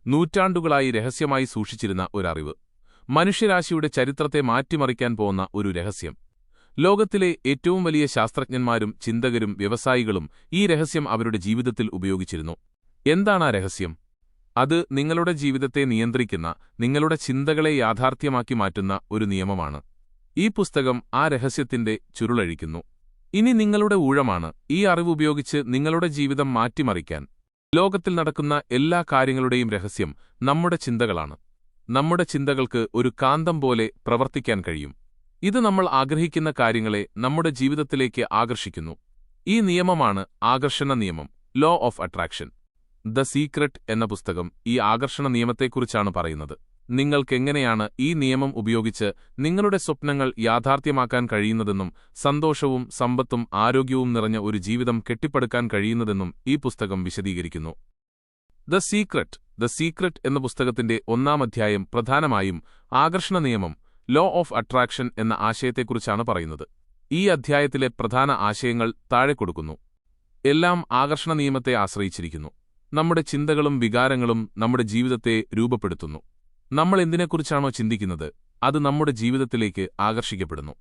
നൂറ്റാണ്ടുകളായി രഹസ്യമായി സൂക്ഷിച്ചിരുന്ന ഒരറിവ്. മനുഷ്യരാശിയുടെ ചരിത്രത്തെ മാറ്റിമറിക്കാൻ പോന്ന ഒരു രഹസ്യം. ലോകത്തിലെ ഏറ്റവും വലിയ ശാസ്ത്രജ്ഞന്മാരും ചിന്തകരും വ്യവസായികളും ഈ രഹസ്യം അവരുടെ ജീവിതത്തിൽ ഉപയോഗിച്ചിരുന്നു. എന്താണ് ആ രഹസ്യം? അത് നിങ്ങളുടെ ജീവിതത്തെ നിയന്ത്രിക്കുന്ന, നിങ്ങളുടെ ചിന്തകളെ യാഥാർത്ഥ്യമാക്കി മാറ്റുന്ന ഒരു നിയമമാണ്. ഈ പുസ്തകം ആ രഹസ്യത്തിന്റെ ചുരുളഴിക്കുന്നു. ഇനി നിങ്ങളുടെ ഊഴമാണ് ഈ അറിവ് ഉപയോഗിച്ച് നിങ്ങളുടെ ജീവിതം മാറ്റിമറിക്കാൻ. ലോകത്തിൽ നടക്കുന്ന എല്ലാ കാര്യങ്ങളുടെയും രഹസ്യം നമ്മുടെ ചിന്തകളാണ്. നമ്മുടെ ചിന്തകൾക്ക് ഒരു കാന്തം പോലെ പ്രവർത്തിക്കാൻ കഴിയും. ഇത് നമ്മൾ ആഗ്രഹിക്കുന്ന കാര്യങ്ങളെ നമ്മുടെ ജീവിതത്തിലേക്ക് ആകർഷിക്കുന്നു. ഈ നിയമമാണ് ആകർഷണ നിയമം, law of attraction. The secret എന്ന പുസ്തകം ഈ ആകർഷണ നിയമത്തെക്കുറിച്ചാണ് പറയുന്നത്. നിങ്ങൾക്കെങ്ങനെയാണ് ഈ നിയമം ഉപയോഗിച്ച് നിങ്ങളുടെ സ്വപ്നങ്ങൾ യാഥാർത്ഥ്യമാക്കാൻ കഴിയുന്നതെന്നും സന്തോഷവും സമ്പത്തും ആരോഗ്യവും നിറഞ്ഞ ഒരു ജീവിതം കെട്ടിപ്പടുക്കാൻ കഴിയുന്നതെന്നും ഈ പുസ്തകം വിശദീകരിക്കുന്നു. ദ സീക്രട്ട് എന്ന പുസ്തകത്തിന്റെ 1-ാം അധ്യായം പ്രധാനമായും ആകർഷണ നിയമം, ലോ ഓഫ് അട്രാക്ഷൻ എന്ന ആശയത്തെക്കുറിച്ചാണ് പറയുന്നത്. ഈ അധ്യായത്തിലെ പ്രധാന ആശയങ്ങൾ താഴെ കൊടുക്കുന്നു. എല്ലാം ആകർഷണ നിയമത്തെ ആശ്രയിച്ചിരിക്കുന്നു. നമ്മുടെ ചിന്തകളും വികാരങ്ങളും നമ്മുടെ ജീവിതത്തെ രൂപപ്പെടുത്തുന്നു. നമ്മൾ എന്തിനെക്കുറിച്ചാണോ ചിന്തിക്കുന്നത്, അത് നമ്മുടെ ജീവിതത്തിലേക്ക് ആകർഷിക്കപ്പെടുന്നു.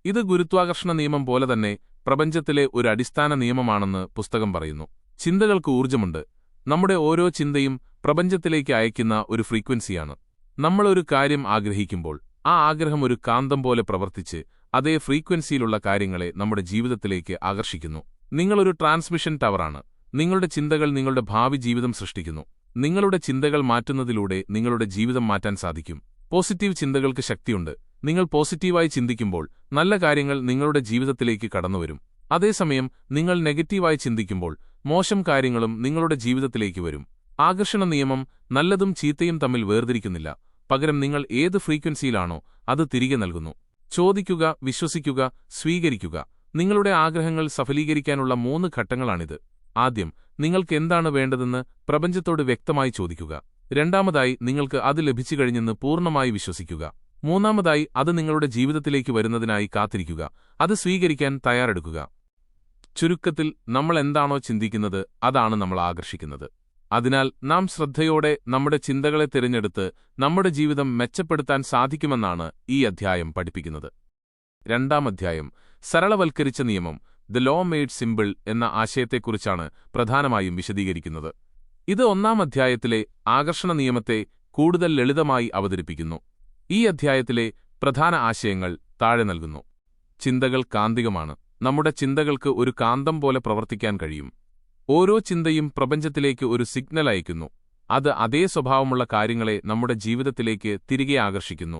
ഇത് ഗുരുത്വാകർഷണ നിയമം പോലെ തന്നെ പ്രപഞ്ചത്തിലെ ഒരു അടിസ്ഥാന നിയമമാണെന്ന് പുസ്തകം പറയുന്നു. ചിന്തകൾക്ക് ഊർജ്ജമുണ്ട്. നമ്മുടെ ഓരോ ചിന്തയും പ്രപഞ്ചത്തിലേക്ക് അയക്കുന്ന ഒരു ഫ്രീക്വൻസിയാണ്. നമ്മൾ ഒരു കാര്യം ആഗ്രഹിക്കുമ്പോൾ ആ ആഗ്രഹം ഒരു കാന്തം പോലെ പ്രവർത്തിച്ച് അതേ ഫ്രീക്വൻസിയിലുള്ള കാര്യങ്ങളെ നമ്മുടെ ജീവിതത്തിലേക്ക് ആകർഷിക്കുന്നു. നിങ്ങളൊരു ട്രാൻസ്മിഷൻ ടവറാണ്. നിങ്ങളുടെ ചിന്തകൾ നിങ്ങളുടെ ഭാവി ജീവിതം സൃഷ്ടിക്കുന്നു. നിങ്ങളുടെ ചിന്തകൾ മാറ്റുന്നതിലൂടെ നിങ്ങളുടെ ജീവിതം മാറ്റാൻ സാധിക്കും. പോസിറ്റീവ് ചിന്തകൾക്ക് ശക്തിയുണ്ട്. നിങ്ങൾ പോസിറ്റീവായി ചിന്തിക്കുമ്പോൾ നല്ല കാര്യങ്ങൾ നിങ്ങളുടെ ജീവിതത്തിലേക്ക് കടന്നുവരും. അതേസമയം നിങ്ങൾ നെഗറ്റീവായി ചിന്തിക്കുമ്പോൾ മോശം കാര്യങ്ങളും നിങ്ങളുടെ ജീവിതത്തിലേക്ക് വരും. ആകർഷണ നിയമം നല്ലതും ചീത്തയും തമ്മിൽ വേർതിരിക്കുന്നില്ല. പകരം നിങ്ങൾ ഏത് ഫ്രീക്വൻസിയിലാണോ അത് തിരികെ നൽകുന്നു. ചോദിക്കുക, വിശ്വസിക്കുക, സ്വീകരിക്കുക. നിങ്ങളുടെ ആഗ്രഹങ്ങൾ സഫലീകരിക്കാനുള്ള 3 ഘട്ടങ്ങളാണിത്. ആദ്യം, നിങ്ങൾക്ക് എന്താണ് വേണ്ടതെന്ന് പ്രപഞ്ചത്തോട് വ്യക്തമായി ചോദിക്കുക. രണ്ടാമതായി, നിങ്ങൾക്ക് അത് ലഭിച്ചുകഴിഞ്ഞെന്ന് പൂർണ്ണമായി വിശ്വസിക്കുക. മൂന്നാമതായി, അത് നിങ്ങളുടെ ജീവിതത്തിലേക്ക് വരുന്നതിനായി കാത്തിരിക്കുക. അത് സ്വീകരിക്കാൻ തയ്യാറെടുക്കുക. ചുരുക്കത്തിൽ, നമ്മൾ എന്താണോ ചിന്തിക്കുന്നത് അതാണ് നമ്മൾ ആകർഷിക്കുന്നത്. അതിനാൽ നാം ശ്രദ്ധയോടെ നമ്മുടെ ചിന്തകളെ തിരഞ്ഞെടുത്ത് നമ്മുടെ ജീവിതം മെച്ചപ്പെടുത്താൻ സാധിക്കുമെന്നാണ് ഈ അധ്യായം പഠിപ്പിക്കുന്നത്. 2-ാം അധ്യായം സരളവൽക്കരിച്ച നിയമം, ദ ലോ മെയ്ഡ് സിമ്പിൾ എന്ന ആശയത്തെക്കുറിച്ചാണ് പ്രധാനമായും വിശദീകരിക്കുന്നത്. ഇത് 1-ാം അധ്യായത്തിലെ ആകർഷണ നിയമത്തെ കൂടുതൽ ലളിതമായി അവതരിപ്പിക്കുന്നു. ഈ അധ്യായത്തിലെ പ്രധാന ആശയങ്ങൾ താഴെ നൽകുന്നു. ചിന്തകൾ കാന്തികമാണ്. നമ്മുടെ ചിന്തകൾക്ക് ഒരു കാന്തം പോലെ പ്രവർത്തിക്കാൻ കഴിയും. ഓരോ ചിന്തയും പ്രപഞ്ചത്തിലേക്ക് ഒരു സിഗ്നൽ അയക്കുന്നു. അത് അതേ സ്വഭാവമുള്ള കാര്യങ്ങളെ നമ്മുടെ ജീവിതത്തിലേക്ക് തിരികെ ആകർഷിക്കുന്നു.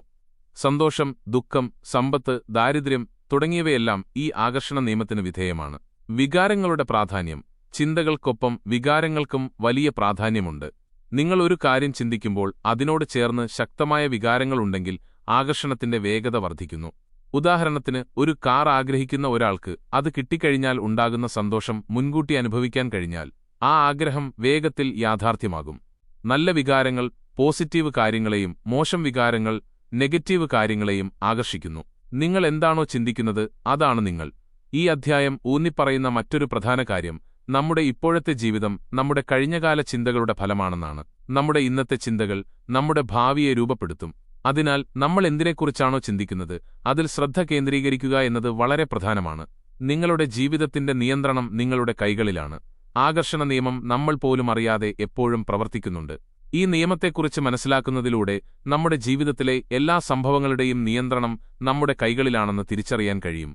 സന്തോഷം, ദുഃഖം, സമ്പത്ത്, ദാരിദ്ര്യം തുടങ്ങിയവയെല്ലാം ഈ ആകർഷണ നിയമത്തിന് വിധേയമാണ്. വികാരങ്ങളുടെ പ്രാധാന്യം. ചിന്തകൾക്കൊപ്പം വികാരങ്ങൾക്കും വലിയ പ്രാധാന്യമുണ്ട്. നിങ്ങൾ ഒരു കാര്യം ചിന്തിക്കുമ്പോൾ അതിനോട് ചേർന്ന് ശക്തമായ വികാരങ്ങളുണ്ടെങ്കിൽ ആകർഷണത്തിന്റെ വേഗത വർദ്ധിക്കുന്നു. ഉദാഹരണത്തിന്, ഒരു കാർ ആഗ്രഹിക്കുന്ന ഒരാൾക്ക് അത് കിട്ടിക്കഴിഞ്ഞാൽ ഉണ്ടാകുന്ന സന്തോഷം മുൻകൂട്ടി അനുഭവിക്കാൻ കഴിഞ്ഞാൽ ആ ആഗ്രഹം വേഗത്തിൽ യാഥാർത്ഥ്യമാകും. നല്ല വികാരങ്ങൾ പോസിറ്റീവ് കാര്യങ്ങളെയും മോശം വികാരങ്ങൾ നെഗറ്റീവ് കാര്യങ്ങളെയും ആകർഷിക്കുന്നു. നിങ്ങൾ എന്താണോ ചിന്തിക്കുന്നത് അതാണ് നിങ്ങൾ. ഈ അധ്യായം ഊന്നിപ്പറയുന്ന മറ്റൊരു പ്രധാന കാര്യം നമ്മുടെ ഇപ്പോഴത്തെ ജീവിതം നമ്മുടെ കഴിഞ്ഞകാല ചിന്തകളുടെ ഫലമാണെന്നാണ്. നമ്മുടെ ഇന്നത്തെ ചിന്തകൾ നമ്മുടെ ഭാവിയെ രൂപപ്പെടുത്തും. അതിനാൽ നമ്മൾ എന്തിനെക്കുറിച്ചാണോ ചിന്തിക്കുന്നത് അതിൽ ശ്രദ്ധ കേന്ദ്രീകരിക്കുക എന്നത് വളരെ പ്രധാനമാണ്. നിങ്ങളുടെ ജീവിതത്തിന്റെ നിയന്ത്രണം നിങ്ങളുടെ കൈകളിലാണ്. ആകർഷണ നിയമം നമ്മൾ പോലും അറിയാതെ എപ്പോഴും പ്രവർത്തിക്കുന്നുണ്ട്. ഈ നിയമത്തെക്കുറിച്ച് മനസ്സിലാക്കുന്നതിലൂടെ നമ്മുടെ ജീവിതത്തിലെ എല്ലാ സംഭവങ്ങളുടെയും നിയന്ത്രണം നമ്മുടെ കൈകളിലാണെന്ന് തിരിച്ചറിയാൻ കഴിയും.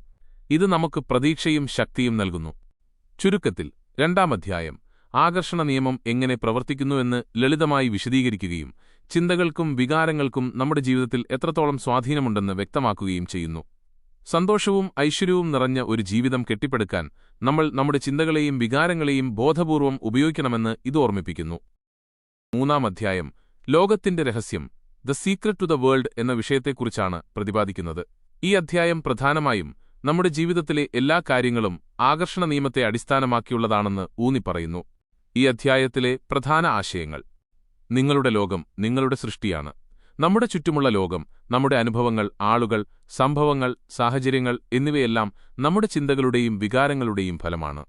ഇത് നമുക്ക് പ്രതീക്ഷയും ശക്തിയും നൽകുന്നു. ചുരുക്കത്തിൽ, 2-ാം അധ്യായം ആകർഷണ നിയമം എങ്ങനെ പ്രവർത്തിക്കുന്നുവെന്ന് ലളിതമായി വിശദീകരിക്കുകയും ചിന്തകൾക്കും വികാരങ്ങൾക്കും നമ്മുടെ ജീവിതത്തിൽ എത്രത്തോളം സ്വാധീനമുണ്ടെന്ന് വ്യക്തമാക്കുകയും ചെയ്യുന്നു. സന്തോഷവും ഐശ്വര്യവും നിറഞ്ഞ ഒരു ജീവിതം കെട്ടിപ്പടുക്കാൻ നമ്മൾ നമ്മുടെ ചിന്തകളെയും വികാരങ്ങളെയും ബോധപൂർവം ഉപയോഗിക്കണമെന്ന് ഇത് ഓർമ്മിപ്പിക്കുന്നു. 3-ാം അധ്യായം ലോകത്തിന്റെ രഹസ്യം, the secret to the world എന്ന വിഷയത്തെക്കുറിച്ചാണ് പ്രതിപാദിക്കുന്നത്. ഈ അധ്യായം പ്രധാനമായും നമ്മുടെ ജീവിതത്തിലെ എല്ലാ കാര്യങ്ങളും ആകർഷണ നിയമത്തെ അടിസ്ഥാനമാക്കിയുള്ളതാണെന്ന് ഊന്നിപ്പറയുന്നു. ഈ അധ്യായത്തിലെ പ്രധാന ആശയങ്ങൾ: നിങ്ങളുടെ ലോകം നിങ്ങളുടെ സൃഷ്ടിയാണ്. നമ്മുടെ ചുറ്റുമുള്ള ലോകം, നമ്മുടെ അനുഭവങ്ങൾ, ആളുകൾ, സംഭവങ്ങൾ, സാഹചര്യങ്ങൾ എന്നിവയെല്ലാം നമ്മുടെ ചിന്തകളുടെയും വികാരങ്ങളുടെയും ഫലമാണ്.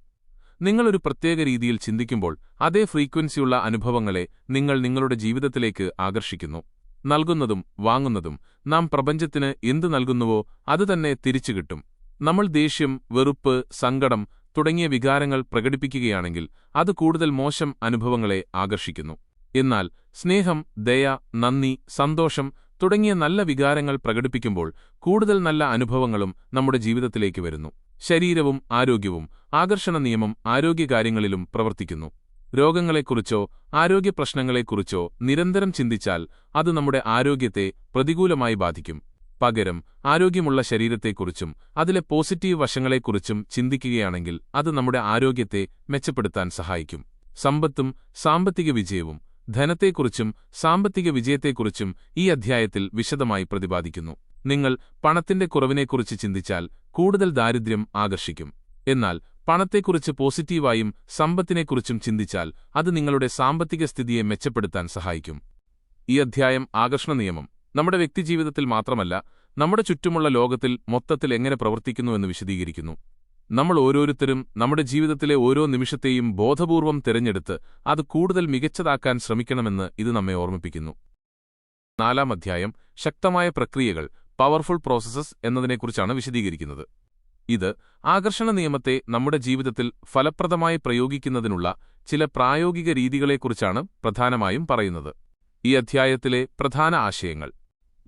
നിങ്ങളൊരു പ്രത്യേക രീതിയിൽ ചിന്തിക്കുമ്പോൾ അതേ ഫ്രീക്വൻസിയുള്ള അനുഭവങ്ങളെ നിങ്ങൾ നിങ്ങളുടെ ജീവിതത്തിലേക്ക് ആകർഷിക്കുന്നു. നൽകുന്നതും വാങ്ങുന്നതും നാം പ്രപഞ്ചത്തിന് എന്തു നൽകുന്നുവോ അതുതന്നെ തിരിച്ചു കിട്ടും. നമ്മൾ ദേഷ്യം, വെറുപ്പ്, സങ്കടം തുടങ്ങിയ വികാരങ്ങൾ പ്രകടിപ്പിക്കുകയാണെങ്കിൽ അത് കൂടുതൽ മോശം അനുഭവങ്ങളെ ആകർഷിക്കുന്നു. എന്നാൽ സ്നേഹം, ദയ, നന്ദി, സന്തോഷം തുടങ്ങിയ നല്ല വികാരങ്ങൾ പ്രകടിപ്പിക്കുമ്പോൾ കൂടുതൽ നല്ല അനുഭവങ്ങളും നമ്മുടെ ജീവിതത്തിലേക്ക് വരുന്നു. ശരീരവും ആരോഗ്യവും ആകർഷണ നിയമം ആരോഗ്യകാര്യങ്ങളിലും പ്രവർത്തിക്കുന്നു. രോഗങ്ങളെക്കുറിച്ചോ ആരോഗ്യപ്രശ്നങ്ങളെക്കുറിച്ചോ നിരന്തരം ചിന്തിച്ചാൽ അത് നമ്മുടെ ആരോഗ്യത്തെ പ്രതികൂലമായി ബാധിക്കും. പകരം ആരോഗ്യമുള്ള ശരീരത്തെക്കുറിച്ചും അതിലെ പോസിറ്റീവ് വശങ്ങളെക്കുറിച്ചും ചിന്തിക്കുകയാണെങ്കിൽ അത് നമ്മുടെ ആരോഗ്യത്തെ മെച്ചപ്പെടുത്താൻ സഹായിക്കും. സമ്പത്തും സാമ്പത്തിക വിജയവും ധനത്തെക്കുറിച്ചും സാമ്പത്തിക വിജയത്തെക്കുറിച്ചും ഈ അധ്യായത്തിൽ വിശദമായി പ്രതിപാദിക്കുന്നു. നിങ്ങൾ പണത്തിന്റെ കുറവിനെക്കുറിച്ച് ചിന്തിച്ചാൽ കൂടുതൽ ദാരിദ്ര്യം ആകർഷിക്കും. എന്നാൽ പണത്തെക്കുറിച്ച് പോസിറ്റീവായും സമ്പത്തിനെക്കുറിച്ചും ചിന്തിച്ചാൽ അത് നിങ്ങളുടെ സാമ്പത്തിക സ്ഥിതിയെ മെച്ചപ്പെടുത്താൻ സഹായിക്കും. ഈ അധ്യായം ആകർഷണ നിയമം നമ്മുടെ വ്യക്തിജീവിതത്തിൽ മാത്രമല്ല, നമ്മുടെ ചുറ്റുമുള്ള ലോകത്തിൽ മൊത്തത്തിൽ എങ്ങനെ പ്രവർത്തിക്കുന്നുവെന്ന് വിശദീകരിക്കുന്നു. നമ്മൾ ഓരോരുത്തരും നമ്മുടെ ജീവിതത്തിലെ ഓരോ നിമിഷത്തെയും ബോധപൂർവം തിരഞ്ഞെടുത്ത് അത് കൂടുതൽ മികച്ചതാക്കാൻ ശ്രമിക്കണമെന്ന് ഇത് നമ്മെ ഓർമ്മിപ്പിക്കുന്നു. 4-ാം അധ്യായം ശക്തമായ പ്രക്രിയകൾ, പവർഫുൾ പ്രോസസ്സസ് എന്നതിനെക്കുറിച്ചാണ് വിശദീകരിക്കുന്നത്. ഇത് ആകർഷണ നിയമത്തെ നമ്മുടെ ജീവിതത്തിൽ ഫലപ്രദമായി പ്രയോഗിക്കുന്നതിനുള്ള ചില പ്രായോഗിക രീതികളെക്കുറിച്ചാണ് പ്രധാനമായും പറയുന്നത്. ഈ അധ്യായത്തിലെ പ്രധാന ആശയങ്ങൾ: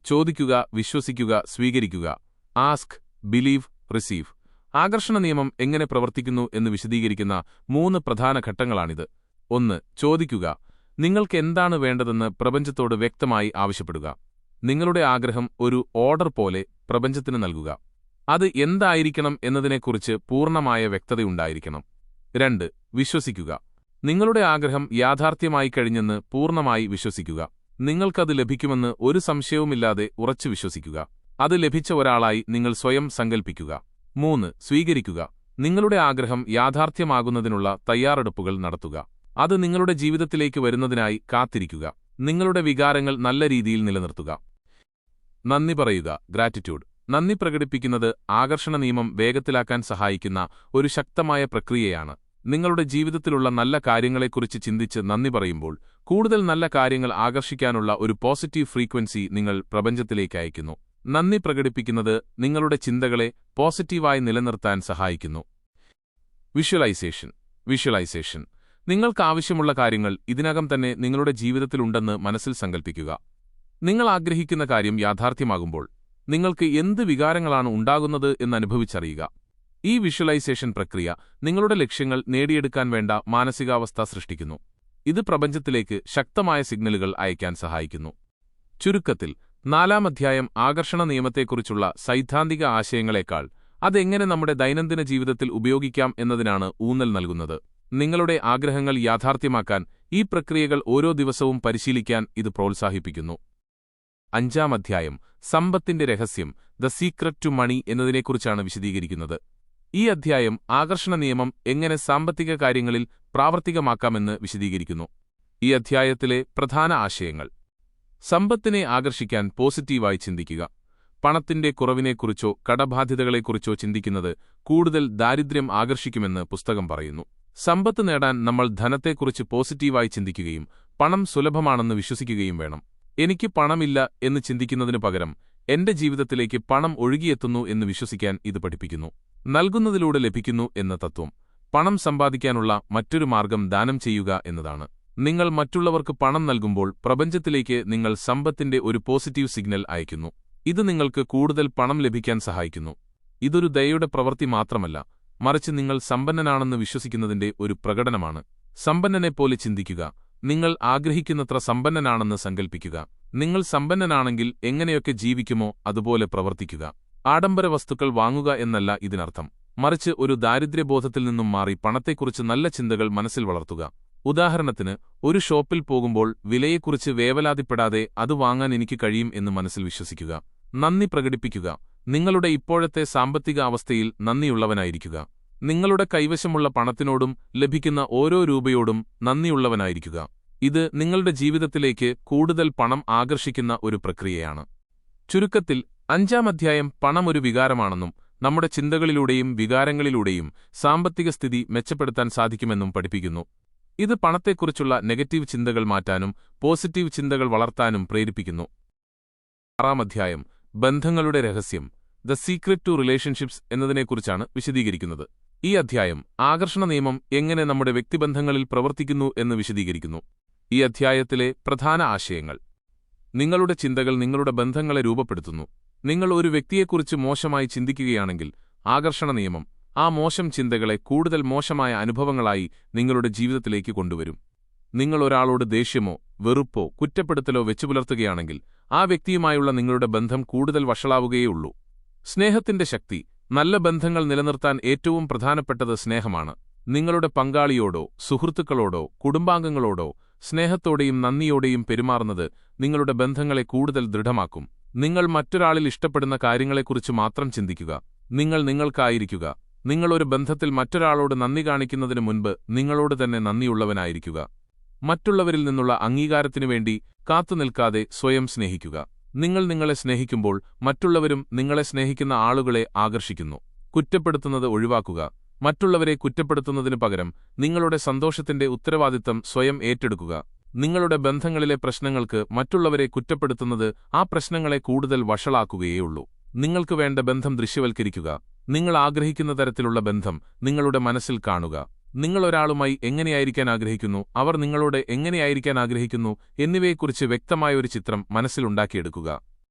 ചോദിക്കുക, വിശ്വസിക്കുക, സ്വീകരിക്കുക. Ask, believe, receive. ആകർഷണ നിയമം എങ്ങനെ പ്രവർത്തിക്കുന്നു എന്ന് വിശദീകരിക്കുന്ന 3 പ്രധാന ഘട്ടങ്ങളാണിത്. 1. ചോദിക്കുക. നിങ്ങൾക്ക് എന്താണ് വേണ്ടതെന്ന് പ്രപഞ്ചത്തോട് വ്യക്തമായി ആവശ്യപ്പെടുക. നിങ്ങളുടെ ആഗ്രഹം ഒരു ഓർഡർ പോലെ പ്രപഞ്ചത്തിന് നൽകുക. അത് എന്തായിരിക്കണം എന്നതിനെക്കുറിച്ച് പൂർണ്ണമായ വ്യക്തതയുണ്ടായിരിക്കണം. 2. വിശ്വസിക്കുക. നിങ്ങളുടെ ആഗ്രഹം യാഥാർത്ഥ്യമായി കഴിഞ്ഞെന്ന് പൂർണ്ണമായി വിശ്വസിക്കുക. നിങ്ങൾക്കത് ലഭിക്കുമെന്ന് ഒരു സംശയവുമില്ലാതെ ഉറച്ചു വിശ്വസിക്കുക. അത് ലഭിച്ച ഒരാളായി നിങ്ങൾ സ്വയം സങ്കൽപ്പിക്കുക. 3. സ്വീകരിക്കുക. നിങ്ങളുടെ ആഗ്രഹം യാഥാർത്ഥ്യമാകുന്നതിനുള്ള തയ്യാറെടുപ്പുകൾ നടത്തുക. അത് നിങ്ങളുടെ ജീവിതത്തിലേക്ക് വരുന്നതിനായി കാത്തിരിക്കുക. നിങ്ങളുടെ വികാരങ്ങൾ നല്ല രീതിയിൽ നിലനിർത്തുക. നന്ദി പറയുക, ഗ്രാറ്റിറ്റ്യൂഡ്. നന്ദി പ്രകടിപ്പിക്കുന്നത് ആകർഷണ നിയമം വേഗത്തിലാക്കാൻ സഹായിക്കുന്ന ഒരു ശക്തമായ പ്രക്രിയയാണ്. നിങ്ങളുടെ ജീവിതത്തിലുള്ള നല്ല കാര്യങ്ങളെക്കുറിച്ച് ചിന്തിച്ച് നന്ദി പറയുമ്പോൾ കൂടുതൽ നല്ല കാര്യങ്ങൾ ആകർഷിക്കാനുള്ള ഒരു പോസിറ്റീവ് ഫ്രീക്വൻസി നിങ്ങൾ പ്രപഞ്ചത്തിലേക്ക് അയക്കുന്നു. നന്ദി പ്രകടിപ്പിക്കുന്നത് നിങ്ങളുടെ ചിന്തകളെ പോസിറ്റീവായി നിലനിർത്താൻ സഹായിക്കുന്നു. വിഷ്വലൈസേഷൻ. നിങ്ങൾക്കാവശ്യമുള്ള കാര്യങ്ങൾ ഇതിനകം തന്നെ നിങ്ങളുടെ ജീവിതത്തിലുണ്ടെന്ന് മനസ്സിൽ സങ്കൽപ്പിക്കുക. നിങ്ങൾ ആഗ്രഹിക്കുന്ന കാര്യം യാഥാർത്ഥ്യമാകുമ്പോൾ നിങ്ങൾക്ക് എന്ത് വികാരങ്ങളാണ് ഉണ്ടാകുന്നത് എന്നനുഭവിച്ചറിയുക. ഈ വിഷ്വലൈസേഷൻ പ്രക്രിയ നിങ്ങളുടെ ലക്ഷ്യങ്ങൾ നേടിയെടുക്കാൻ വേണ്ട മാനസികാവസ്ഥ സൃഷ്ടിക്കുന്നു. ഇത് പ്രപഞ്ചത്തിലേക്ക് ശക്തമായ സിഗ്നലുകൾ അയക്കാൻ സഹായിക്കുന്നു. ചുരുക്കത്തിൽ 4-ാം അധ്യായം ആകർഷണ നിയമത്തെക്കുറിച്ചുള്ള സൈദ്ധാന്തിക ആശയങ്ങളെക്കാൾ അതെങ്ങനെ നമ്മുടെ ദൈനംദിന ജീവിതത്തിൽ ഉപയോഗിക്കാം എന്നതിനാണ് ഊന്നൽ നൽകുന്നത്. നിങ്ങളുടെ ആഗ്രഹങ്ങൾ യാഥാർത്ഥ്യമാക്കാൻ ഈ പ്രക്രിയകൾ ഓരോ ദിവസവും പരിശീലിക്കാൻ ഇത് പ്രോത്സാഹിപ്പിക്കുന്നു. 5-ാം അധ്യായം സമ്പത്തിന്റെ രഹസ്യം, ദ സീക്രട്ട് ടു മണി എന്നതിനെക്കുറിച്ചാണ് വിശദീകരിക്കുന്നത്. ഈ അധ്യായം ആകർഷണ നിയമം എങ്ങനെ സാമ്പത്തിക കാര്യങ്ങളിൽ പ്രാവർത്തികമാക്കാമെന്ന് വിശദീകരിക്കുന്നു. ഈ അധ്യായത്തിലെ പ്രധാന ആശയങ്ങൾ: സമ്പത്തിനെ ആകർഷിക്കാൻ പോസിറ്റീവായി ചിന്തിക്കുക. പണത്തിന്റെ കുറവിനെക്കുറിച്ചോ കടബാധ്യതകളെക്കുറിച്ചോ ചിന്തിക്കുന്നത് കൂടുതൽ ദാരിദ്ര്യം ആകർഷിക്കുമെന്ന് പുസ്തകം പറയുന്നു. സമ്പത്ത് നേടാൻ നമ്മൾ ധനത്തെക്കുറിച്ച് പോസിറ്റീവായി ചിന്തിക്കുകയും പണം സുലഭമാണെന്ന് വിശ്വസിക്കുകയും വേണം. എനിക്ക് പണമില്ല എന്ന് ചിന്തിക്കുന്നതിനു പകരം എന്റെ ജീവിതത്തിലേക്ക് പണം ഒഴുകിയെത്തുന്നു എന്ന് വിശ്വസിക്കാൻ ഇത് പഠിപ്പിക്കുന്നു. നൽകുന്നതിലൂടെ ലഭിക്കുന്നു എന്ന തത്വം. പണം സമ്പാദിക്കാനുള്ള മറ്റൊരു മാർഗം ദാനം ചെയ്യുക എന്നതാണ്. നിങ്ങൾ മറ്റുള്ളവർക്ക് പണം നൽകുമ്പോൾ പ്രപഞ്ചത്തിലേക്ക് നിങ്ങൾ സമ്പത്തിന്റെ ഒരു പോസിറ്റീവ് സിഗ്നൽ അയക്കുന്നു. ഇത് നിങ്ങൾക്ക് കൂടുതൽ പണം ലഭിക്കാൻ സഹായിക്കുന്നു. ഇതൊരു ദയയുടെ പ്രവൃത്തി മാത്രമല്ല, മറിച്ച് നിങ്ങൾ സമ്പന്നനാണെന്ന് വിശ്വസിക്കുന്നതിന്റെ ഒരു പ്രകടനമാണ്. സമ്പന്നനെപ്പോലെ ചിന്തിക്കുക. നിങ്ങൾ ആഗ്രഹിക്കുന്നത്ര സമ്പന്നനാണെന്ന് സങ്കൽപ്പിക്കുക. നിങ്ങൾ സമ്പന്നനാണെങ്കിൽ എങ്ങനെയൊക്കെ ജീവിക്കുമോ അതുപോലെ പ്രവർത്തിക്കുക. ആഡംബര വസ്തുക്കൾ വാങ്ങുക എന്നല്ല ഇതിനർത്ഥം, മറിച്ച് ഒരു ദാരിദ്ര്യബോധത്തിൽ നിന്നും മാറി പണത്തെക്കുറിച്ച് നല്ല ചിന്തകൾ മനസ്സിൽ വളർത്തുക. ഉദാഹരണത്തിന്, ഒരു ഷോപ്പിൽ പോകുമ്പോൾ വിലയെക്കുറിച്ച് വേവലാതിപ്പെടാതെ അത് വാങ്ങാൻ എനിക്ക് കഴിയും എന്ന് മനസ്സിൽ വിശ്വസിക്കുക. നന്ദി പ്രകടിപ്പിക്കുക. നിങ്ങളുടെ ഇപ്പോഴത്തെ സാമ്പത്തിക അവസ്ഥയിൽ നന്ദിയുള്ളവനായിരിക്കുക. നിങ്ങളുടെ കൈവശമുള്ള പണത്തിനോടും ലഭിക്കുന്ന ഓരോ രൂപയോടും നന്ദിയുള്ളവനായിരിക്കുക. ഇത് നിങ്ങളുടെ ജീവിതത്തിലേക്ക് കൂടുതൽ പണം ആകർഷിക്കുന്ന ഒരു പ്രക്രിയയാണ്. ചുരുക്കത്തിൽ 5-ാം അധ്യായം പണം ഒരു വികാരമാണെന്നും നമ്മുടെ ചിന്തകളിലൂടെയും വികാരങ്ങളിലൂടെയും സാമ്പത്തിക സ്ഥിതി മെച്ചപ്പെടുത്താൻ സാധിക്കുമെന്നും പഠിപ്പിക്കുന്നു. ഇത് പണത്തെക്കുറിച്ചുള്ള നെഗറ്റീവ് ചിന്തകൾ മാറ്റാനും പോസിറ്റീവ് ചിന്തകൾ വളർത്താനും പ്രേരിപ്പിക്കുന്നു. 6-ാം അധ്യായം ബന്ധങ്ങളുടെ രഹസ്യം ദ സീക്രട്ട് ടു റിലേഷൻഷിപ്സ് എന്നതിനെക്കുറിച്ചാണ് വിശദീകരിക്കുന്നത്. ഈ അധ്യായം ആകർഷണ നിയമം എങ്ങനെ നമ്മുടെ വ്യക്തിബന്ധങ്ങളിൽ പ്രവർത്തിക്കുന്നു എന്ന് വിശദീകരിക്കുന്നു. ഈ അധ്യായത്തിലെ പ്രധാന ആശയങ്ങൾ: നിങ്ങളുടെ ചിന്തകൾ നിങ്ങളുടെ ബന്ധങ്ങളെ രൂപപ്പെടുത്തുന്നു. നിങ്ങൾ ഒരു വ്യക്തിയെക്കുറിച്ച് മോശമായി ചിന്തിക്കുകയാണെങ്കിൽ ആകർഷണ നിയമം ആ മോശം ചിന്തകളെ കൂടുതൽ മോശമായ അനുഭവങ്ങളായി നിങ്ങളുടെ ജീവിതത്തിലേക്ക് കൊണ്ടുവരും. നിങ്ങൾ ഒരാളോട് ദേഷ്യമോ വെറുപ്പോ കുറ്റപ്പെടുത്തലോ വെച്ചുപുലർത്തുകയാണെങ്കിൽ ആ വ്യക്തിയുമായുള്ള നിങ്ങളുടെ ബന്ധം കൂടുതൽ വഷളാവുകയേയുള്ളൂ. സ്നേഹത്തിന്റെ ശക്തി: നല്ല ബന്ധങ്ങൾ നിലനിർത്താൻ ഏറ്റവും പ്രധാനപ്പെട്ടത് സ്നേഹമാണ്. നിങ്ങളുടെ പങ്കാളിയോടോ സുഹൃത്തുക്കളോടോ കുടുംബാംഗങ്ങളോടോ സ്നേഹത്തോടെയും നന്ദിയോടെയും പെരുമാറുന്നത് നിങ്ങളുടെ ബന്ധങ്ങളെ കൂടുതൽ ദൃഢമാക്കും. നിങ്ങൾ മറ്റൊരാളിൽ ഇഷ്ടപ്പെടുന്ന കാര്യങ്ങളെക്കുറിച്ച് മാത്രം ചിന്തിക്കുക. നിങ്ങൾ നിങ്ങൾക്കായിരിക്കുക. നിങ്ങൾ ഒരു ബന്ധത്തിൽ മറ്റൊരാളോട് നന്ദി കാണിക്കുന്നതിന് മുൻപ് നിങ്ങളോട് തന്നെ നന്ദിയുള്ളവനായിരിക്കുക. മറ്റുള്ളവരിൽ നിന്നുള്ള അംഗീകാരത്തിനുവേണ്ടി കാത്തുനിൽക്കാതെ സ്വയം സ്നേഹിക്കുക. നിങ്ങൾ നിങ്ങളെ സ്നേഹിക്കുമ്പോൾ മറ്റുള്ളവരും നിങ്ങളെ സ്നേഹിക്കുന്ന ആളുകളെ ആകർഷിക്കുന്നു. കുറ്റപ്പെടുത്തുന്നത് ഒഴിവാക്കുക. മറ്റുള്ളവരെ കുറ്റപ്പെടുത്തുന്നതിനു പകരം നിങ്ങളുടെ സന്തോഷത്തിന്റെ ഉത്തരവാദിത്തം സ്വയം ഏറ്റെടുക്കുക. നിങ്ങളുടെ ബന്ധങ്ങളിലെ പ്രശ്നങ്ങൾക്ക് മറ്റുള്ളവരെ കുറ്റപ്പെടുത്തുന്നത് ആ പ്രശ്നങ്ങളെ കൂടുതൽ വഷളാക്കുകയേയുള്ളൂ. നിങ്ങൾക്ക് വേണ്ട ബന്ധം ദൃശ്യവൽക്കരിക്കുക. നിങ്ങൾ ആഗ്രഹിക്കുന്ന തരത്തിലുള്ള ബന്ധം നിങ്ങളുടെ മനസ്സിൽ കാണുക. നിങ്ങൾ ഒരാളുമായി എങ്ങനെയായിരിക്കാൻ ആഗ്രഹിക്കുന്നു, അവർ നിങ്ങളോട് എങ്ങനെയായിരിക്കാൻ ആഗ്രഹിക്കുന്നു എന്നിവയെക്കുറിച്ച് വ്യക്തമായ ഒരു ചിത്രം മനസ്സിലുണ്ടാക്കിയെടുക്കുക.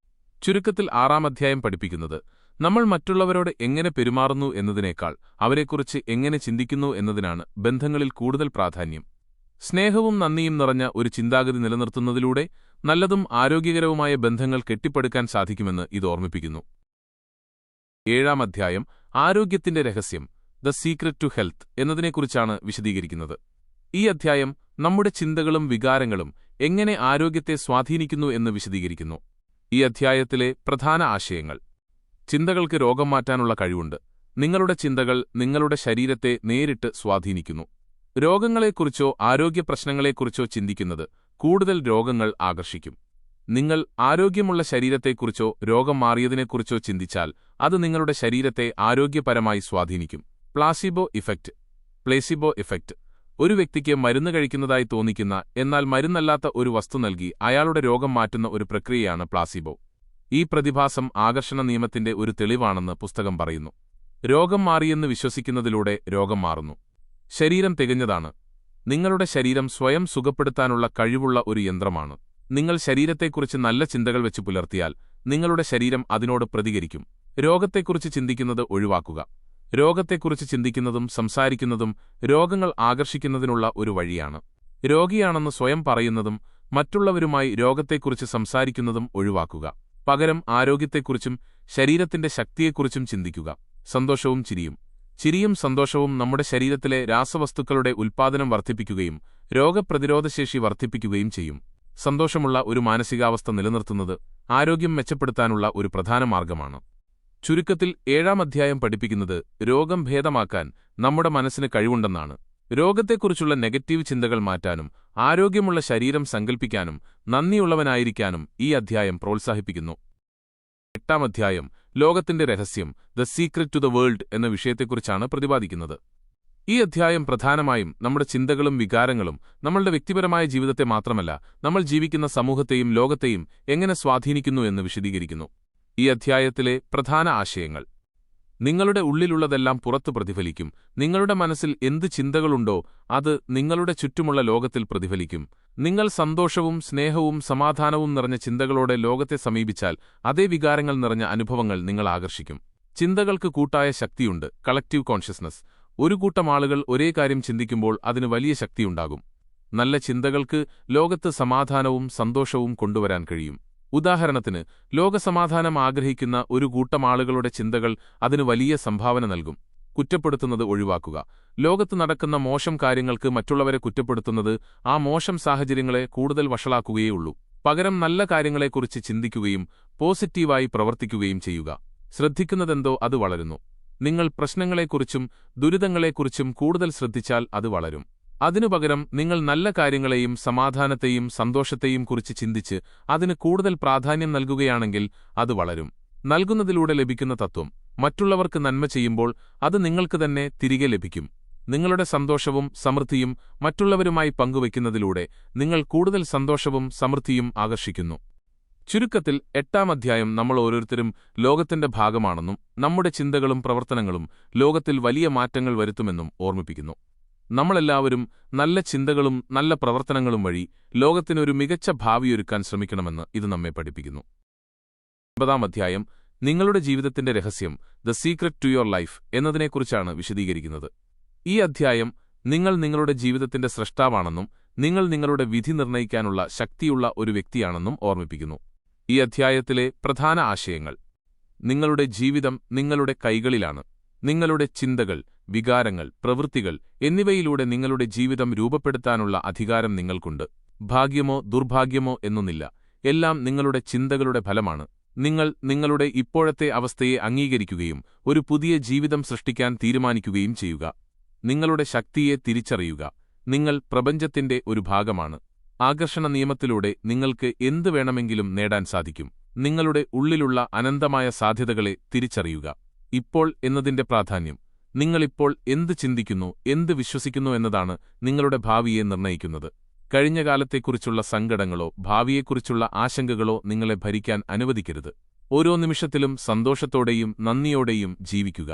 ചുരുക്കത്തിൽ 6-ാം അധ്യായം പഠിപ്പിക്കുന്നത് നമ്മൾ മറ്റുള്ളവരോട് എങ്ങനെ പെരുമാറുന്നു എന്നതിനേക്കാൾ അവരെക്കുറിച്ച് എങ്ങനെ ചിന്തിക്കുന്നു എന്നതിനാണ് ബന്ധങ്ങളിൽ കൂടുതൽ പ്രാധാന്യം. സ്നേഹവും നന്ദിയും നിറഞ്ഞ ഒരു ചിന്താഗതി നിലനിർത്തുന്നതിലൂടെ നല്ലതും ആരോഗ്യകരവുമായ ബന്ധങ്ങൾ കെട്ടിപ്പടുക്കാൻ സാധിക്കുമെന്ന് ഇത് ഓർമ്മിപ്പിക്കുന്നു. 7-ാം അധ്യായം ആരോഗ്യത്തിന്റെ രഹസ്യം ദ സീക്രട്ട് ടു ഹെൽത്ത് എന്നതിനെക്കുറിച്ചാണ് വിശദീകരിക്കുന്നത്. ഈ അധ്യായം നമ്മുടെ ചിന്തകളും വികാരങ്ങളും എങ്ങനെ ആരോഗ്യത്തെ സ്വാധീനിക്കുന്നു എന്ന് വിശദീകരിക്കുന്നു. ഈ അധ്യായത്തിലെ പ്രധാന ആശയങ്ങൾ: ചിന്തകൾക്ക് രോഗം മാറ്റാനുള്ള കഴിവുണ്ട്. നിങ്ങളുടെ ചിന്തകൾ നിങ്ങളുടെ ശരീരത്തെ നേരിട്ട് സ്വാധീനിക്കുന്നു. രോഗങ്ങളെക്കുറിച്ചോ ആരോഗ്യപ്രശ്നങ്ങളെക്കുറിച്ചോ ചിന്തിക്കുന്നത് കൂടുതൽ രോഗങ്ങൾ ആകർഷിക്കും. നിങ്ങൾ ആരോഗ്യമുള്ള ശരീരത്തെക്കുറിച്ചോ രോഗം മാറിയതിനെക്കുറിച്ചോ ചിന്തിച്ചാൽ അത് നിങ്ങളുടെ ശരീരത്തെ ആരോഗ്യപരമായി സ്വാധീനിക്കും. പ്ലേസിബോ ഇഫക്റ്റ്: ഒരു വ്യക്തിക്ക് മരുന്ന് കഴിക്കുന്നതായി തോന്നിക്കുന്ന എന്നാൽ മരുന്നല്ലാത്ത ഒരു വസ്തു നൽകി അയാളുടെ രോഗം മാറ്റുന്ന ഒരു പ്രക്രിയയാണ് പ്ലാസിബോ. ഈ പ്രതിഭാസം ആകർഷണ നിയമത്തിന്റെ ഒരു തെളിവാണെന്ന് പുസ്തകം പറയുന്നു. രോഗം മാറിയെന്ന് വിശ്വസിക്കുന്നതിലൂടെ രോഗം മാറുന്നു. ശരീരം തികഞ്ഞതാണ്. നിങ്ങളുടെ ശരീരം സ്വയം സുഖപ്പെടുത്താനുള്ള കഴിവുള്ള ഒരു യന്ത്രമാണ്. നിങ്ങൾ ശരീരത്തെക്കുറിച്ച് നല്ല ചിന്തകൾ വെച്ച് പുലർത്തിയാൽ നിങ്ങളുടെ ശരീരം അതിനോട് പ്രതികരിക്കും. രോഗത്തെക്കുറിച്ച് ചിന്തിക്കുന്നത് ഒഴിവാക്കുക. രോഗത്തെക്കുറിച്ച് ചിന്തിക്കുന്നതും സംസാരിക്കുന്നതും രോഗങ്ങൾ ആകർഷിക്കുന്നതിനുള്ള ഒരു വഴിയാണ്. രോഗിയാണെന്ന് സ്വയം പറയുന്നതും മറ്റുള്ളവരുമായി രോഗത്തെക്കുറിച്ച് സംസാരിക്കുന്നതും ഒഴിവാക്കുക. പകരം ആരോഗ്യത്തെക്കുറിച്ചും ശരീരത്തിന്റെ ശക്തിയെക്കുറിച്ചും ചിന്തിക്കുക. സന്തോഷവും ചിരിയും: ചിരിയും സന്തോഷവും നമ്മുടെ ശരീരത്തിലെ രാസവസ്തുക്കളുടെ ഉൽപ്പാദനം വർദ്ധിപ്പിക്കുകയും രോഗപ്രതിരോധശേഷി വർദ്ധിപ്പിക്കുകയും ചെയ്യും. സന്തോഷമുള്ള ഒരു മാനസികാവസ്ഥ നിലനിർത്തുന്നത് ആരോഗ്യം മെച്ചപ്പെടുത്താനുള്ള ഒരു പ്രധാന മാർഗമാണ്. ചുരുക്കത്തിൽ 7-ാം അധ്യായം പഠിപ്പിക്കുന്നത് രോഗം ഭേദമാക്കാൻ നമ്മുടെ മനസ്സിന് കഴിവുണ്ടെന്നാണ്. രോഗത്തെക്കുറിച്ചുള്ള നെഗറ്റീവ് ചിന്തകൾ മാറ്റാനും ആരോഗ്യമുള്ള ശരീരം സങ്കൽപ്പിക്കാനും നന്ദിയുള്ളവനായിരിക്കാനും ഈ അധ്യായം പ്രോത്സാഹിപ്പിക്കുന്നു. 8-ാം അധ്യായം ലോകത്തിന്റെ രഹസ്യം the secret to the world എന്ന വിഷയത്തെക്കുറിച്ചാണ് പ്രതിപാദിക്കുന്നത്. ഈ അധ്യായം പ്രധാനമായും നമ്മുടെ ചിന്തകളും വികാരങ്ങളും നമ്മളുടെ വ്യക്തിപരമായ ജീവിതത്തെ മാത്രമല്ല നമ്മൾ ജീവിക്കുന്ന സമൂഹത്തെയും ലോകത്തെയും എങ്ങനെ സ്വാധീനിക്കുന്നു എന്ന് വിശദീകരിക്കുന്നു. ഈ അധ്യായത്തിലെ പ്രധാന ആശയങ്ങൾ: നിങ്ങളുടെ ഉള്ളിലുള്ളതെല്ലാം പുറത്തു പ്രതിഫലിക്കും. നിങ്ങളുടെ മനസ്സിൽ എന്ത് ചിന്തകളുണ്ടോ അത് നിങ്ങളുടെ ചുറ്റുമുള്ള ലോകത്തിൽ പ്രതിഫലിക്കും. നിങ്ങൾ സന്തോഷവും സ്നേഹവും സമാധാനവും നിറഞ്ഞ ചിന്തകളോടെ ലോകത്തെ സമീപിച്ചാൽ അതേ വികാരങ്ങൾ നിറഞ്ഞ അനുഭവങ്ങൾ നിങ്ങൾ ആകർഷിക്കും. ചിന്തകൾക്ക് കൂട്ടായ ശക്തിയുണ്ട്. കളക്റ്റീവ് കോൺഷ്യസ്നസ്: ഒരു കൂട്ടം ആളുകൾ ഒരേ കാര്യം ചിന്തിക്കുമ്പോൾ അതിന് വലിയ ശക്തിയുണ്ടാകും. നല്ല ചിന്തകൾക്ക് ലോകത്ത് സമാധാനവും സന്തോഷവും കൊണ്ടുവരാൻ കഴിയും. ഉദാഹരണത്തിന്, ലോകസമാധാനം ആഗ്രഹിക്കുന്ന ഒരു കൂട്ടം ആളുകളുടെ ചിന്തകൾ അതിന് വലിയ സംഭാവന നൽകും. കുറ്റപ്പെടുത്തുന്നത് ഒഴിവാക്കുക. ലോകത്ത് നടക്കുന്ന മോശം കാര്യങ്ങൾക്ക് മറ്റുള്ളവരെ കുറ്റപ്പെടുത്തുന്നത് ആ മോശം സാഹചര്യങ്ങളെ കൂടുതൽ വഷളാക്കുകയേയുള്ളൂ. പകരം നല്ല കാര്യങ്ങളെക്കുറിച്ച് ചിന്തിക്കുകയും പോസിറ്റീവായി പ്രവർത്തിക്കുകയും ചെയ്യുക. ശ്രദ്ധിക്കുന്നതെന്തോ അത് വളരുന്നു. നിങ്ങൾ പ്രശ്നങ്ങളെക്കുറിച്ചും ദുരിതങ്ങളെക്കുറിച്ചും കൂടുതൽ ശ്രദ്ധിച്ചാൽ അത് വളരും. അതിനുപകരം നിങ്ങൾ നല്ല കാര്യങ്ങളെയും സമാധാനത്തെയും സന്തോഷത്തെയും കുറിച്ച് ചിന്തിച്ച് അതിന് കൂടുതൽ പ്രാധാന്യം നൽകുകയാണെങ്കിൽ അത് വളരും. നൽകുന്നതിലൂടെ ലഭിക്കുന്ന തത്വം: മറ്റുള്ളവർക്ക് നന്മ ചെയ്യുമ്പോൾ അത് നിങ്ങൾക്ക് തന്നെ തിരികെ ലഭിക്കും. നിങ്ങളുടെ സന്തോഷവും സമൃദ്ധിയും മറ്റുള്ളവരുമായി പങ്കുവയ്ക്കുന്നതിലൂടെ നിങ്ങൾ കൂടുതൽ സന്തോഷവും സമൃദ്ധിയും ആകർഷിക്കുന്നു. ചുരുക്കത്തിൽ 8-ാം അധ്യായം നമ്മൾ ഓരോരുത്തരും ലോകത്തിന്റെ ഭാഗമാണെന്നും നമ്മുടെ ചിന്തകളും പ്രവർത്തനങ്ങളും ലോകത്തിൽ വലിയ മാറ്റങ്ങൾ വരുത്തുമെന്നും ഓർമ്മിപ്പിക്കുന്നു. നമ്മളെല്ലാവരും നല്ല ചിന്തകളും നല്ല പ്രവർത്തനങ്ങളും വഴി ലോകത്തിനൊരു മികച്ച ഭാവിയൊരുക്കാൻ ശ്രമിക്കണമെന്ന് ഇത് നമ്മെ പഠിപ്പിക്കുന്നു. 9-ാം അധ്യായം നിങ്ങളുടെ ജീവിതത്തിന്റെ രഹസ്യം the secret to your life എന്നതിനെക്കുറിച്ചാണ് വിശദീകരിക്കുന്നത്. ഈ അധ്യായം നിങ്ങൾ നിങ്ങളുടെ ജീവിതത്തിന്റെ സ്രഷ്ടാവാണെന്നും നിങ്ങൾ നിങ്ങളുടെ വിധി നിർണ്ണയിക്കാനുള്ള ശക്തിയുള്ള ഒരു വ്യക്തിയാണെന്നും ഓർമ്മിപ്പിക്കുന്നു. ഈ അധ്യായത്തിലെ പ്രധാന ആശയങ്ങൾ: നിങ്ങളുടെ ജീവിതം നിങ്ങളുടെ കൈകളിലാണ്. നിങ്ങളുടെ ചിന്തകൾ, വികാരങ്ങൾ, പ്രവൃത്തികൾ എന്നിവയിലൂടെ നിങ്ങളുടെ ജീവിതം രൂപപ്പെടുത്താനുള്ള അധികാരം നിങ്ങൾക്കുണ്ട്. ഭാഗ്യമോ ദുർഭാഗ്യമോ എന്നൊന്നില്ല, എല്ലാം നിങ്ങളുടെ ചിന്തകളുടെ ഫലമാണ്. നിങ്ങൾ നിങ്ങളുടെ ഇപ്പോഴത്തെ അവസ്ഥയെ അംഗീകരിക്കുകയും ഒരു പുതിയ ജീവിതം സൃഷ്ടിക്കാൻ തീരുമാനിക്കുകയും ചെയ്യുക. നിങ്ങളുടെ ശക്തിയെ തിരിച്ചറിയുക. നിങ്ങൾ പ്രപഞ്ചത്തിന്റെ ഒരു ഭാഗമാണ്. ആകർഷണ നിയമത്തിലൂടെ നിങ്ങൾക്ക് എന്ത് വേണമെങ്കിലും നേടാൻ സാധിക്കും. നിങ്ങളുടെ ഉള്ളിലുള്ള അനന്തമായ സാധ്യതകളെ തിരിച്ചറിയുക. ഇപ്പോൾ എന്നതിന്റെ പ്രാധാന്യം: നിങ്ങളിപ്പോൾ എന്ത് ചിന്തിക്കുന്നു, എന്ത് വിശ്വസിക്കുന്നു എന്നതാണ് നിങ്ങളുടെ ഭാവിയെ നിർണ്ണയിക്കുന്നത്. കഴിഞ്ഞ കാലത്തെക്കുറിച്ചുള്ള സങ്കടങ്ങളോ ഭാവിയെക്കുറിച്ചുള്ള ആശങ്കകളോ നിങ്ങളെ ഭരിക്കാൻ അനുവദിക്കരുത്. ഓരോ നിമിഷത്തിലും സന്തോഷത്തോടെയും നന്ദിയോടെയും ജീവിക്കുക.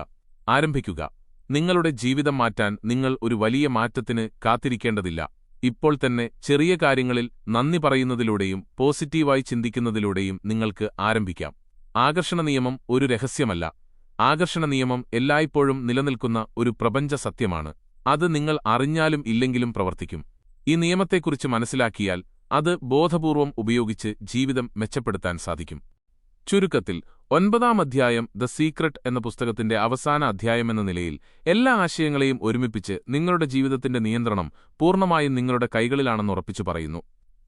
ആരംഭിക്കുക. നിങ്ങളുടെ ജീവിതം മാറ്റാൻ നിങ്ങൾ ഒരു വലിയ മാറ്റത്തിന് കാത്തിരിക്കേണ്ടതില്ല. ഇപ്പോൾ തന്നെ ചെറിയ കാര്യങ്ങളിൽ നന്ദി പറയുന്നതിലൂടെയും പോസിറ്റീവായി ചിന്തിക്കുന്നതിലൂടെയും നിങ്ങൾക്ക് ആരംഭിക്കാം. ആകർഷണ നിയമം ഒരു രഹസ്യമല്ല. ആകർഷണ നിയമം എല്ലായ്പ്പോഴും നിലനിൽക്കുന്ന ഒരു പ്രപഞ്ച സത്യമാണ്. അത് നിങ്ങൾ അറിഞ്ഞാലും ഇല്ലെങ്കിലും പ്രവർത്തിക്കും. ഈ നിയമത്തെക്കുറിച്ച് മനസ്സിലാക്കിയാൽ അത് ബോധപൂർവം ഉപയോഗിച്ച് ജീവിതം മെച്ചപ്പെടുത്താൻ സാധിക്കും. ചുരുക്കത്തിൽ 9-ാം അധ്യായം ദ സീക്രട്ട് എന്ന പുസ്തകത്തിന്റെ അവസാന അധ്യായമെന്ന നിലയിൽ എല്ലാ ആശയങ്ങളെയും ഒരുമിപ്പിച്ച് നിങ്ങളുടെ ജീവിതത്തിന്റെ നിയന്ത്രണം പൂർണ്ണമായും നിങ്ങളുടെ കൈകളിലാണെന്ന് ഉറപ്പിച്ചു പറയുന്നു.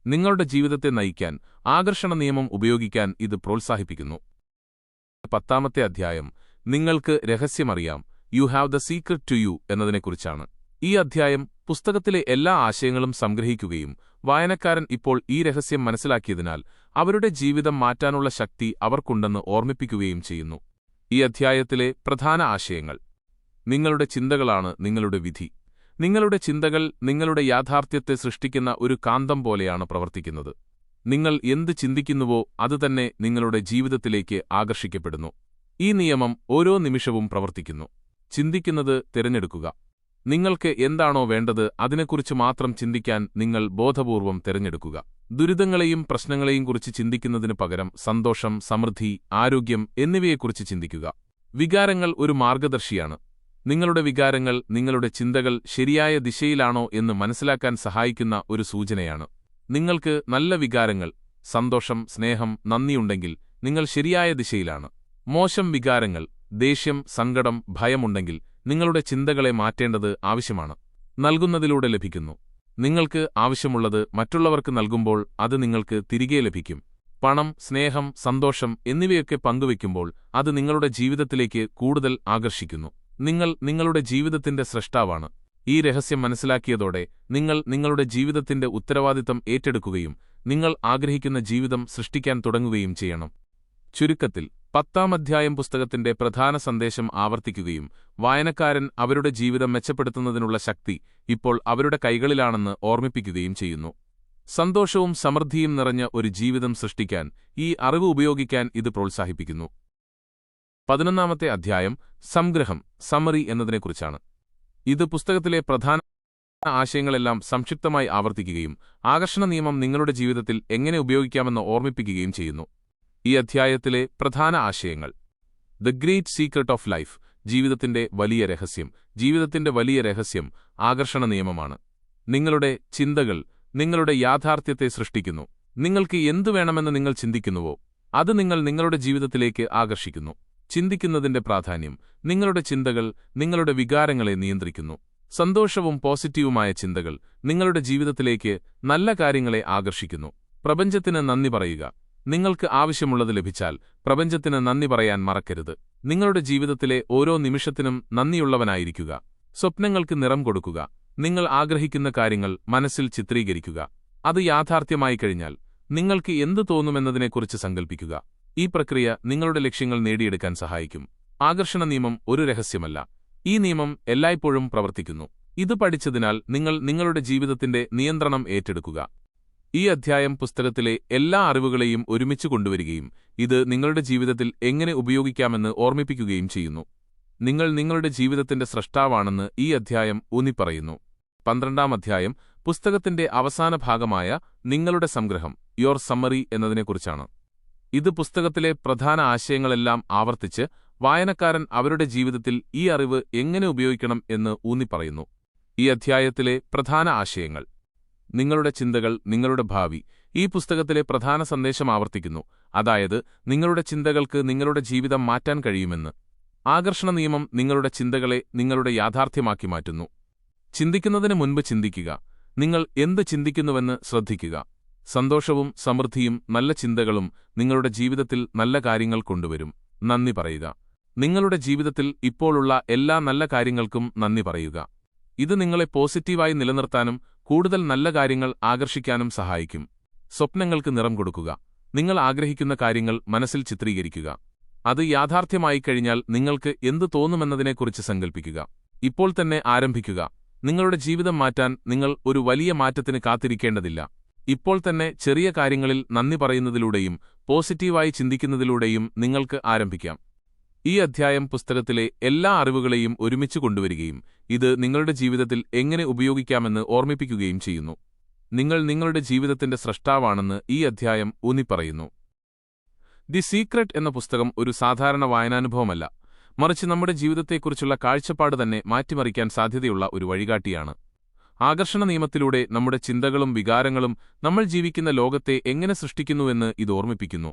നിങ്ങളുടെ ജീവിതത്തെ നയിക്കാൻ ആകർഷണ നിയമം ഉപയോഗിക്കാൻ ഇത് പ്രോത്സാഹിപ്പിക്കുന്നു. 10-ാമത്തെ അധ്യായം നിങ്ങൾക്ക് രഹസ്യമറിയാം, you have the secret to you എന്നതിനെക്കുറിച്ചാണ്. ഈ അധ്യായം പുസ്തകത്തിലെ എല്ലാ ആശയങ്ങളും സംഗ്രഹിക്കുകയും വായനക്കാരൻ ഇപ്പോൾ ഈ രഹസ്യം മനസ്സിലാക്കിയതിനാൽ അവരുടെ ജീവിതം മാറ്റാനുള്ള ശക്തി അവർക്കുണ്ടെന്ന് ഓർമ്മിപ്പിക്കുകയും ചെയ്യുന്നു. ഈ അധ്യായത്തിലെ പ്രധാന ആശയങ്ങൾ: നിങ്ങളുടെ ചിന്തകളാണ് നിങ്ങളുടെ വിധി. നിങ്ങളുടെ ചിന്തകൾ നിങ്ങളുടെ യാഥാർത്ഥ്യത്തെ സൃഷ്ടിക്കുന്ന ഒരു കാന്തം പോലെയാണ് പ്രവർത്തിക്കുന്നത്. നിങ്ങൾ എന്ത് ചിന്തിക്കുന്നുവോ അതുതന്നെ നിങ്ങളുടെ ജീവിതത്തിലേക്ക് ആകർഷിക്കപ്പെടുന്നു. ഈ നിയമം ഓരോ നിമിഷവും പ്രവർത്തിക്കുന്നു. ചിന്തിക്കുന്നത് തിരഞ്ഞെടുക്കുക. നിങ്ങൾക്ക് എന്താണോ വേണ്ടത് അതിനെക്കുറിച്ച് മാത്രം ചിന്തിക്കാൻ നിങ്ങൾ ബോധപൂർവം തിരഞ്ഞെടുക്കുക. ദുരിതങ്ങളെയും പ്രശ്നങ്ങളെയും കുറിച്ച് ചിന്തിക്കുന്നതിനു പകരം സന്തോഷം, സമൃദ്ധി, ആരോഗ്യം എന്നിവയെക്കുറിച്ച് ചിന്തിക്കുക. വികാരങ്ങൾ ഒരു മാർഗദർശിയാണ്. നിങ്ങളുടെ വികാരങ്ങൾ നിങ്ങളുടെ ചിന്തകൾ ശരിയായ ദിശയിലാണോ എന്ന് മനസ്സിലാക്കാൻ സഹായിക്കുന്ന ഒരു സൂചനയാണ്. നിങ്ങൾക്ക് നല്ല വികാരങ്ങൾ, സന്തോഷം, സ്നേഹം, നന്ദിയുണ്ടെങ്കിൽ നിങ്ങൾ ശരിയായ ദിശയിലാണ്. മോശം വികാരങ്ങൾ, ദേഷ്യം, സങ്കടം, ഭയമുണ്ടെങ്കിൽ നിങ്ങളുടെ ചിന്തകളെ മാറ്റേണ്ടത് ആവശ്യമാണ്. നൽകുന്നതിലൂടെ ലഭിക്കുന്നു. നിങ്ങൾക്ക് ആവശ്യമുള്ളത് മറ്റുള്ളവർക്ക് നൽകുമ്പോൾ അത് നിങ്ങൾക്ക് തിരികെ ലഭിക്കും. പണം, സ്നേഹം, സന്തോഷം എന്നിവയൊക്കെ പങ്കുവയ്ക്കുമ്പോൾ അത് നിങ്ങളുടെ ജീവിതത്തിലേക്ക് കൂടുതൽ ആകർഷിക്കുന്നു. നിങ്ങൾ നിങ്ങളുടെ ജീവിതത്തിന്റെ സ്രഷ്ടാവാണ്. ഈ രഹസ്യം മനസ്സിലാക്കിയതോടെ നിങ്ങൾ നിങ്ങളുടെ ജീവിതത്തിന്റെ ഉത്തരവാദിത്തം ഏറ്റെടുക്കുകയും നിങ്ങൾ ആഗ്രഹിക്കുന്ന ജീവിതം സൃഷ്ടിക്കാൻ തുടങ്ങുകയും ചെയ്യണം. ചുരുക്കത്തിൽ 10-ാം അധ്യായം പുസ്തകത്തിന്റെ പ്രധാന സന്ദേശം ആവർത്തിക്കുകയും വായനക്കാരൻ അവരുടെ ജീവിതം മെച്ചപ്പെടുത്തുന്നതിനുള്ള ശക്തി ഇപ്പോൾ അവരുടെ കൈകളിലാണെന്ന് ഓർമ്മിപ്പിക്കുകയും ചെയ്യുന്നു. സന്തോഷവും സമൃദ്ധിയും നിറഞ്ഞ ഒരു ജീവിതം സൃഷ്ടിക്കാൻ ഈ അറിവ് ഉപയോഗിക്കാൻ ഇത് പ്രോത്സാഹിപ്പിക്കുന്നു. 11-ാമത്തെ അധ്യായം സംഗ്രഹം, സമ്മറി എന്നതിനെക്കുറിച്ചാണ്. ഇത് പുസ്തകത്തിലെ പ്രധാന ആശയങ്ങളെല്ലാം സംക്ഷിപ്തമായി ആവർത്തിക്കുകയും ആകർഷണ നിയമം നിങ്ങളുടെ ജീവിതത്തിൽ എങ്ങനെ ഉപയോഗിക്കാമെന്ന് ഓർമ്മിപ്പിക്കുകയും ചെയ്യുന്നു. ഈ അധ്യായത്തിലെ പ്രധാന ആശയങ്ങൾ: the great secret of life, ജീവിതത്തിന്റെ വലിയ രഹസ്യം. ജീവിതത്തിന്റെ വലിയ രഹസ്യം ആകർഷണ നിയമമാണ്. നിങ്ങളുടെ ചിന്തകൾ നിങ്ങളുടെ യാഥാർത്ഥ്യത്തെ സൃഷ്ടിക്കുന്നു. നിങ്ങൾക്ക് എന്തു വേണമെന്ന് നിങ്ങൾ ചിന്തിക്കുന്നുവോ അത് നിങ്ങൾ നിങ്ങളുടെ ജീവിതത്തിലേക്ക് ആകർഷിക്കുന്നു. ചിന്തിക്കുന്നതിന്റെ പ്രാധാന്യം: നിങ്ങളുടെ ചിന്തകൾ നിങ്ങളുടെ വികാരങ്ങളെ നിയന്ത്രിക്കുന്നു. സന്തോഷവും പോസിറ്റീവുമായ ചിന്തകൾ നിങ്ങളുടെ ജീവിതത്തിലേക്ക് നല്ല കാര്യങ്ങളെ ആകർഷിക്കുന്നു. പ്രപഞ്ചത്തിന് നന്ദി പറയുക. നിങ്ങൾക്ക് ആവശ്യമുള്ളത് ലഭിച്ചാൽ പ്രപഞ്ചത്തിന് നന്ദി പറയാൻ മറക്കരുത്. നിങ്ങളുടെ ജീവിതത്തിലെ ഓരോ നിമിഷത്തിനും നന്ദിയുള്ളവനായിരിക്കുക. സ്വപ്നങ്ങൾക്ക് നിറം കൊടുക്കുക. നിങ്ങൾ ആഗ്രഹിക്കുന്ന കാര്യങ്ങൾ മനസ്സിൽ ചിത്രീകരിക്കുക. അത് യാഥാർത്ഥ്യമായി കഴിഞ്ഞാൽ നിങ്ങൾക്ക് എന്തു തോന്നുമെന്നതിനെക്കുറിച്ച് സങ്കൽപ്പിക്കുക. ഈ പ്രക്രിയ നിങ്ങളുടെ ലക്ഷ്യങ്ങൾ നേടിയെടുക്കാൻ സഹായിക്കും. ആകർഷണ നിയമം ഒരു രഹസ്യമല്ല. ഈ നിയമം എല്ലായ്പ്പോഴും പ്രവർത്തിക്കുന്നു. ഇത് പഠിച്ചതിനാൽ നിങ്ങൾ നിങ്ങളുടെ ജീവിതത്തിന്റെ നിയന്ത്രണം ഏറ്റെടുക്കുക. ഈ അധ്യായം പുസ്തകത്തിലെ എല്ലാ അറിവുകളെയും ഒരുമിച്ച് കൊണ്ടുവരികയും ഇത് നിങ്ങളുടെ ജീവിതത്തിൽ എങ്ങനെ ഉപയോഗിക്കാമെന്ന് ഓർമ്മിപ്പിക്കുകയും ചെയ്യുന്നു. നിങ്ങൾ നിങ്ങളുടെ ജീവിതത്തിന്റെ സ്രഷ്ടാവാണെന്ന് ഈ അധ്യായം ഊന്നിപ്പറയുന്നു. 12-ാം അധ്യായം പുസ്തകത്തിന്റെ അവസാന ഭാഗമായ നിങ്ങളുടെ സംഗ്രഹം യോർ സമ്മറി എന്നതിനെക്കുറിച്ചാണ്. ഇത് പുസ്തകത്തിലെ പ്രധാന ആശയങ്ങളെല്ലാം ആവർത്തിച്ച് വായനക്കാരൻ അവരുടെ ജീവിതത്തിൽ ഈ അറിവ് എങ്ങനെ ഉപയോഗിക്കണം എന്ന് ഊന്നിപ്പറയുന്നു. ഈ അധ്യായത്തിലെ പ്രധാന ആശയങ്ങൾ: നിങ്ങളുടെ ചിന്തകൾ, നിങ്ങളുടെ ഭാവി. ഈ പുസ്തകത്തിലെ പ്രധാന സന്ദേശം ആവർത്തിക്കുന്നു, അതായത് നിങ്ങളുടെ ചിന്തകൾക്ക് നിങ്ങളുടെ ജീവിതം മാറ്റാൻ കഴിയുമെന്ന്. ആകർഷണ നിയമം നിങ്ങളുടെ ചിന്തകളെ നിങ്ങളുടെ യാഥാർത്ഥ്യമാക്കി മാറ്റുന്നു. ചിന്തിക്കുന്നതിന് മുൻപ് ചിന്തിക്കുക. നിങ്ങൾ എന്ത് ചിന്തിക്കുന്നുവെന്ന് ശ്രദ്ധിക്കുക. സന്തോഷവും സമൃദ്ധിയും നല്ല ചിന്തകളും നിങ്ങളുടെ ജീവിതത്തിൽ നല്ല കാര്യങ്ങൾ കൊണ്ടുവരും. നന്ദി പറയുക. നിങ്ങളുടെ ജീവിതത്തിൽ ഇപ്പോഴുള്ള എല്ലാ നല്ല കാര്യങ്ങൾക്കും നന്ദി പറയുക. ഇത് നിങ്ങളെ പോസിറ്റീവായി നിലനിർത്താനും കൂടുതൽ നല്ല കാര്യങ്ങൾ ആകർഷിക്കാനും സഹായിക്കും. സ്വപ്നങ്ങൾക്ക് നിറം കൊടുക്കുക. നിങ്ങൾ ആഗ്രഹിക്കുന്ന കാര്യങ്ങൾ മനസ്സിൽ ചിത്രീകരിക്കുക. അത് യാഥാർത്ഥ്യമായി കഴിഞ്ഞാൽ നിങ്ങൾക്ക് എന്തു തോന്നുമെന്നതിനെക്കുറിച്ച് സങ്കൽപ്പിക്കുക. ഇപ്പോൾ തന്നെ ആരംഭിക്കുക. നിങ്ങളുടെ ജീവിതം മാറ്റാൻ നിങ്ങൾ ഒരു വലിയ മാറ്റത്തിന് കാത്തിരിക്കേണ്ടതില്ല. ഇപ്പോൾ തന്നെ ചെറിയ കാര്യങ്ങളിൽ നന്ദി പറയുന്നതിലൂടെയും പോസിറ്റീവായി ചിന്തിക്കുന്നതിലൂടെയും നിങ്ങൾക്ക് ആരംഭിക്കാം. ഈ അധ്യായം പുസ്തകത്തിലെ എല്ലാ അറിവുകളെയും ഒരുമിച്ച് കൊണ്ടുവരികയും ഇത് നിങ്ങളുടെ ജീവിതത്തിൽ എങ്ങനെ ഉപയോഗിക്കാമെന്ന് ഓർമ്മിപ്പിക്കുകയും ചെയ്യുന്നു. നിങ്ങൾ നിങ്ങളുടെ ജീവിതത്തിന്റെ സ്രഷ്ടാവാണെന്ന് ഈ അധ്യായം ഊന്നിപ്പറയുന്നു. ദി സീക്രട്ട് എന്ന പുസ്തകം ഒരു സാധാരണ വായനാനുഭവമല്ല, മറിച്ച് നമ്മുടെ ജീവിതത്തെക്കുറിച്ചുള്ള കാഴ്ചപ്പാട് തന്നെ മാറ്റിമറിക്കാൻ സാധ്യതയുള്ള ഒരു വഴികാട്ടിയാണ്. ആകർഷണ നിയമത്തിലൂടെ നമ്മുടെ ചിന്തകളും വികാരങ്ങളും നമ്മൾ ജീവിക്കുന്ന ലോകത്തെ എങ്ങനെ സൃഷ്ടിക്കുന്നുവെന്ന് ഇത് ഓർമ്മിപ്പിക്കുന്നു.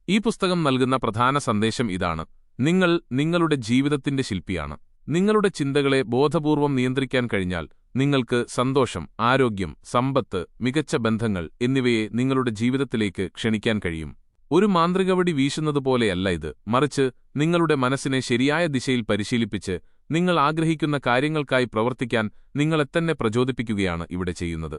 ഈ പുസ്തകം നൽകുന്ന പ്രധാന സന്ദേശം ഇതാണ്: നിങ്ങൾ നിങ്ങളുടെ ജീവിതത്തിന്റെ ശില്പിയാണ്. നിങ്ങളുടെ ചിന്തകളെ ബോധപൂർവം നിയന്ത്രിക്കാൻ കഴിഞ്ഞാൽ നിങ്ങൾക്ക് സന്തോഷം, ആരോഗ്യം, സമ്പത്ത്, മികച്ച ബന്ധങ്ങൾ എന്നിവയെ നിങ്ങളുടെ ജീവിതത്തിലേക്ക് ക്ഷണിക്കാൻ കഴിയും. ഒരു മാന്ത്രികവടി വീശുന്നതുപോലെയല്ല ഇത്, മറിച്ച് നിങ്ങളുടെ മനസ്സിനെ ശരിയായ ദിശയിൽ പരിശീലിപ്പിച്ച് നിങ്ങൾ ആഗ്രഹിക്കുന്ന കാര്യങ്ങൾക്കായി പ്രവർത്തിക്കാൻ നിങ്ങളെത്തന്നെ പ്രചോദിപ്പിക്കുകയാണ് ഇവിടെ ചെയ്യുന്നത്.